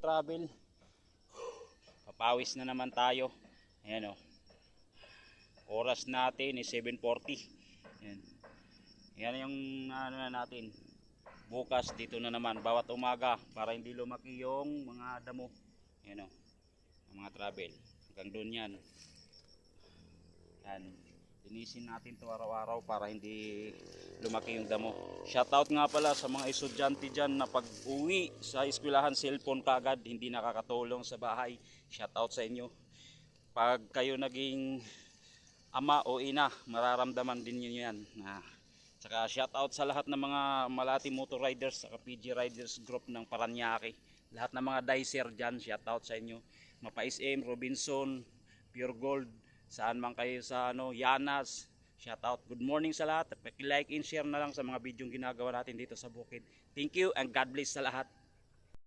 travel. Papawis na naman tayo. Ayan o. Oras natin is 7:40. Ayan. Yan yung ano na natin. Bukas dito na naman bawat umaga para hindi lumaki yung mga damo. Ayan o. Mga travel. Hanggang doon yan. Yan. Linisin natin to araw-araw para hindi lumaki yung damo. Shoutout nga pala sa mga estudyante dyan na pag uwi sa eskwelahan cellphone kagad, hindi nakakatulong sa bahay. Shoutout sa inyo. Pag kayo naging ama o ina, mararamdaman din nyo yan. Saka shoutout sa lahat ng mga Malati Motor Riders, saka PG Riders Group ng Paranaque. Lahat ng mga dicer dyan, shoutout sa inyo. Mapais M, Robinson, Pure Gold, saan man kayo sa Yanas, shoutout. Good morning sa lahat. Paki-like and share na lang sa mga video ginagawa natin dito sa bukid. Thank you and God bless sa lahat.